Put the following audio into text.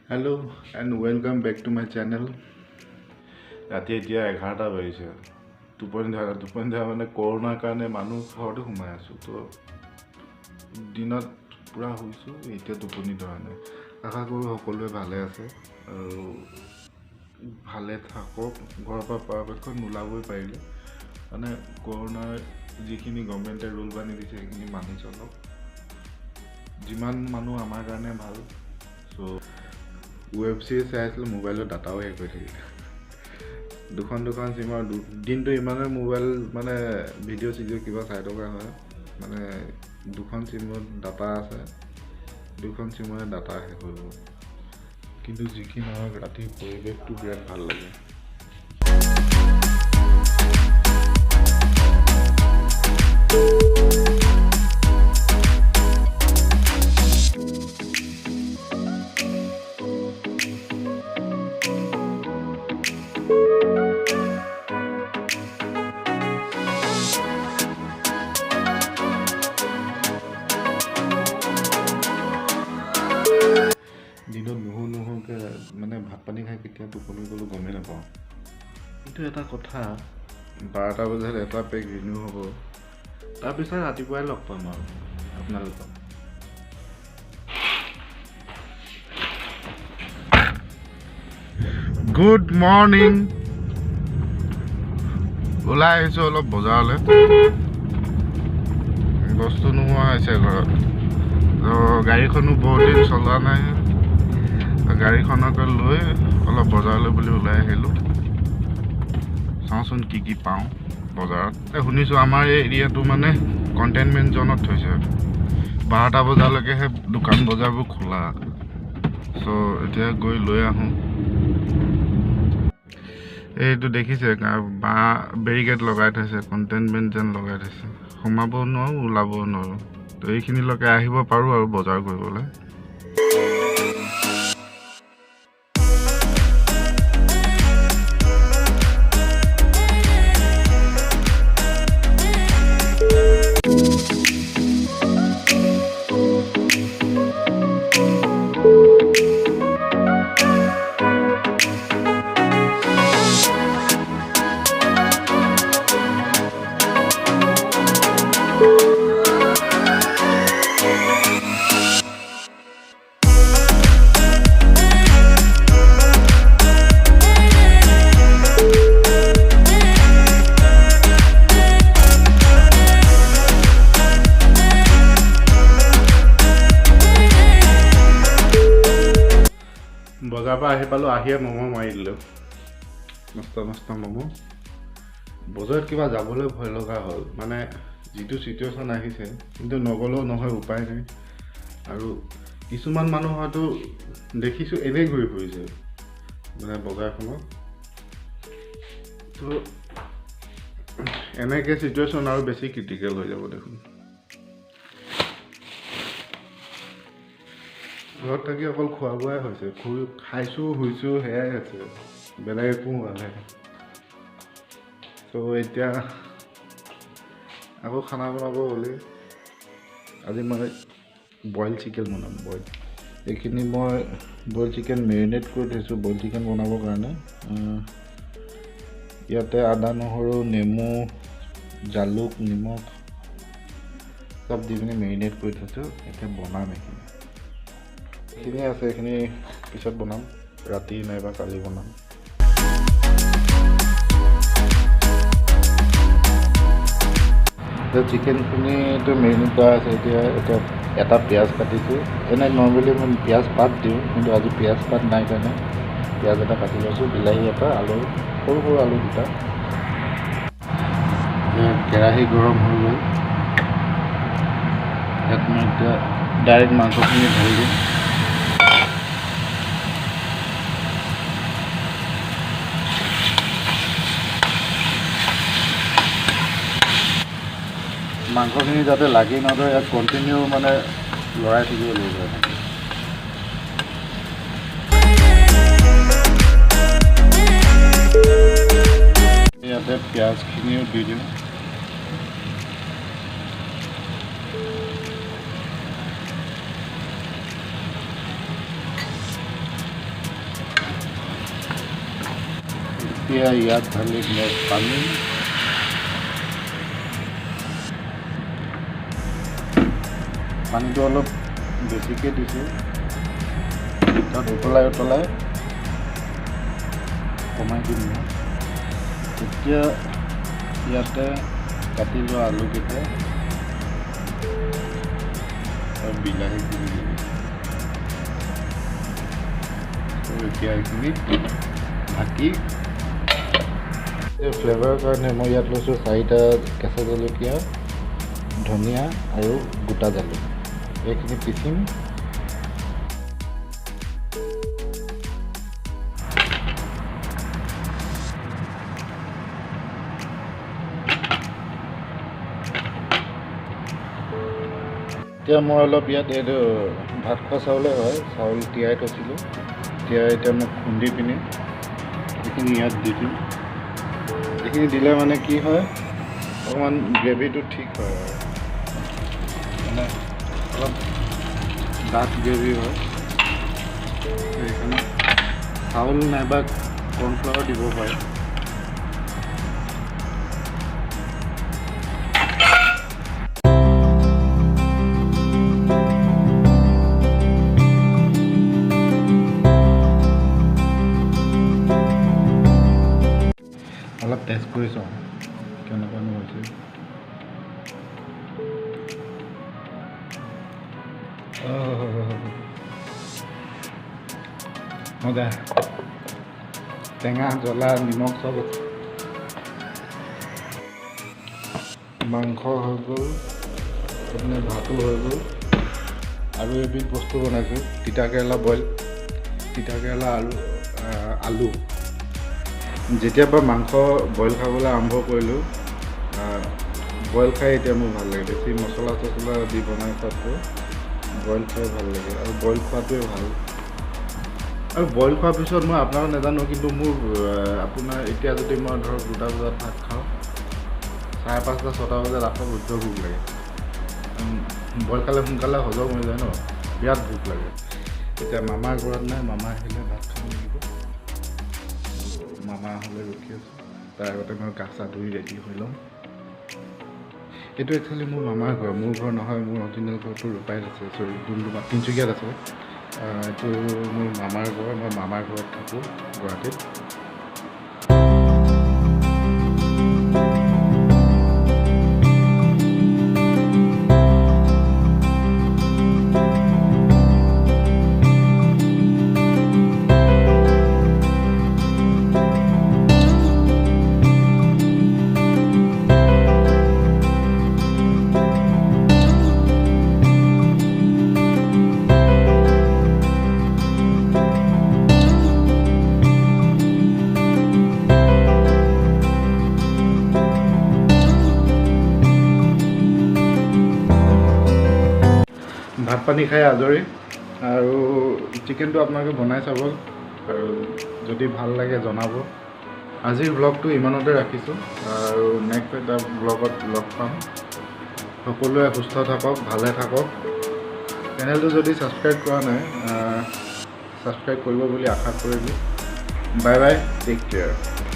Hello and welcome back to my channel. ৰাতি এতিয়া 11টা বাজিছে টোপনি ধৰা মানে কৰোনাৰ কাৰণে মানুহ ঘৰতে সোমাই আছোঁ তো দিনত পুৰা শুইছোঁ এতিয়া টোপনি ধৰা নাই আশা কৰোঁ সকলোৱে ভালে আছে আৰু ভালে থাকক ঘৰৰ পৰা পৰাপক্ষত নোলাবই পাৰিলে মানে কৰোনাৰ যিখিনি গভৰ্ণমেণ্টে ৰুল বান্ধি দিছে সেইখিনি মানি চলক যিমান মানুহ আমাৰ কাৰণে ভাল চ' ৱেব ছিৰিজ চাই আছিলোঁ মোবাইলৰ ডাটাও শেষ হৈ থাকিলে দুখন চিমৰ দিনটো ইমানে মোবাইল মানে ভিডিঅ' চিডিঅ' কিবা চাই থকা হয় মানে দুখন চিমত ডাটা আছে দুখন চিমৰে ডাটা শেষ হৈ গ'ল কিন্তু যিখিনি নহওক ৰাতিৰ পৰিৱেশটো বিৰাট ভাল লাগে দিনত নুশুকে মানে ভাত পানী খাই কেতিয়া টোপনি গ'লোঁ গমেই নাপাওঁ কিন্তু এটা কথা 12টা বজাত এটা পেক ৰিনিউ হ'ব তাৰপিছত ৰাতিপুৱাই লগ পাম আৰু আপোনালোকক গুড মৰ্ণিং ওলাই আহিছোঁ অলপ বজাৰলৈ বস্তু নোহোৱা হৈছে ঘৰত গাড়ীখনো বহুত দিন চলোৱা নাই গাড়ীখনকে লৈ অলপ বজাৰলৈ বুলি ওলাই আহিলোঁ চাওঁচোন কি পাওঁ বজাৰত শুনিছোঁ আমাৰ এই এৰিয়াটো মানে কণ্টেইনমেণ্ট জ'নত থৈছে 12টা বজালৈকেহে দোকান বজাৰবোৰ খোলা চ' এতিয়া গৈ লৈ আহোঁ এইটো দেখিছে বেৰিকেড লগাই থৈছে কণ্টেইনমেণ্ট যেন লগাই থৈছে সোমাব নোৱাৰোঁ ওলাব নোৱাৰোঁ তো এইখিনিলৈকে আহিব পাৰোঁ আৰু বজাৰ কৰিবলৈ বজাৰৰ পৰা আহি পালোঁ আহিয়ে ম'ম' মাৰি দিলোঁ মস্ত ম'ম' বজাৰত কিবা যাবলৈ ভয় লগা হ'ল মানে যিটো চিটুৱেশ্যন আহিছে কিন্তু নগ'লেও নহয় উপায় নাই আৰু কিছুমান মানুহ হয়তো দেখিছোঁ এনেই ঘূৰি ফুৰিছে মানে বজাৰখনত তো এনেকৈ চিটুৱেশ্যন আৰু বেছি ক্ৰিটিকেল হৈ যাব দেখোন ঘৰত থাকি অকল খোৱা বোৱাই হৈছে খাইছোঁ শুইছোঁ সেয়াই হৈছে বেলেগ একো হোৱা নাই ত' এতিয়া আকৌ খানা বনাব হ'লেই আজি মই বইল চিকেন বনাম এইখিনি মই বইল চিকেন মেৰিনেট কৰি থৈছোঁ বইল চিকেন বনাবৰ কাৰণে ইয়াতে আদা নহৰু নেমু জালুক নিমখ চব দি পিনি মেৰিনেট কৰি থৈছোঁ এতিয়া বনাম এইখিনি আছে এইখিনি পিছত বনাম ৰাতি নাইবা কালি বনাম চিকেনখিনিটো মেৰিনেট কৰা আছে এতিয়া এটা পিঁয়াজ কাটিছোঁ এনে নৰ্মেলি মই পিঁয়াজ পাত দিওঁ কিন্তু আজি পিঁয়াজ পাত নাই কাৰণে পিঁয়াজ এটা কাটি লৈছোঁ বিলাহী এটা আলু সৰু আলু দুটা কেৰাহী গৰম হৈ গ'ল ইয়াত মই এতিয়া ডাইৰেক্ট মাংসখিনি ঢালি দিম মাংসখিনি যাতে লাগি নধৰে ইয়াত কণ্টিনিউ মানে লৰাই থাকিব লাগিব ইয়াতে পিঁয়াজখিনিও দি দিওঁ এতিয়া ইয়াত ঢালি পানী পানীটো অলপ বেছিকৈ দিছোঁ তাত উতলাই কমাই দিম এতিয়া ইয়াতে কাটি লোৱা আলুকেইটা আৰু বিলাহী দি দিম এতিয়া এইখিনি ঢাকি ফ্লেভাৰৰ কাৰণে মই ইয়াত লৈছোঁ 4টা কেঁচা জলকীয়া ধনিয়া আৰু গোটা জালুক এইখিনি পিচিম এতিয়া মই অলপ ইয়াত এইটো ভাত খোৱা চাউলে হয় চাউল তিয়াই থৈছিলোঁ এতিয়া মই খুন্দি পিনি এইখিনি ইয়াত দি দিম এইখিনি দিলে মানে কি হয় অকণমান গ্ৰেভিটো ঠিক হয় আৰু মানে অলপ ডাঠ গ্ৰেভি হয় সেইকাৰণে চাউল নাইবা কৰ্ণফ্লাৱাৰ দিব পাৰে অলপ টেষ্ট কৰি চাওঁ কেনেকুৱানো হৈছে মজা টেঙা জ্বলা নিমখ চব মাংস হৈ গ'ল মানে ভাতো হৈ গ'ল আৰু এবিধ বস্তু বনাইছোঁ তিতাকেৰেলা বইল তিতাকেৰেলা আৰু আলু যেতিয়াৰ পৰা মাংস বইল খাবলৈ আৰম্ভ কৰিলোঁ বইল খাই এতিয়া মোৰ ভাল লাগে বেছি মছলা চছলা দি বনাই খোৱাতকৈ বইল খাই ভাল লাগে আৰু বইল খোৱাটোৱে ভাল আৰু বইল খোৱাৰ পিছত মই আপোনাক নাজানো কিন্তু মোৰ আপোনাৰ এতিয়া যদি মই ধৰক 2টা বজাত ভাত খাওঁ 5:30 6টা বজাত আকৌ বুদ্ধ ভোক লাগে বইল খালে সোনকালে হজম হৈ যায় ন বিৰাট ভোক লাগে এতিয়া মামাৰ ঘৰত নাই মামা আহিলে ভাত খাব লাগিব মামা হ'লে ৰখি আছোঁ তাৰ আগতে মই গা চা ধুই ৰেডি হৈ ল'ম এইটো একচুৱেলি মোৰ মামাৰ ঘৰ মোৰ ঘৰ নহয় মোৰ অৰিজিনেল ঘৰটো ৰূপাইত আছে চৰি ডুমডুমা তিনিচুকীয়াত আছে এইটো মোৰ মামাৰ ঘৰ মই মামাৰ ঘৰত থাকোঁ গুৱাহাটীত ভাত পানী খাই আজৰি আৰু চিকেনটো আপোনালোকে বনাই চাব আৰু যদি ভাল লাগে জনাব আজিৰ ব্লগটো ইমানতে ৰাখিছোঁ আৰু নেক্সট এটা ব্লগত লগ পাম সকলোৱে সুস্থ থাকক ভালে থাকক চেনেলটো যদি ছাবস্ক্ৰাইব কৰা নাই ছাবস্ক্ৰাইব কৰিব বুলি আশা কৰিলোঁ বাই বাই টেক কেয়াৰ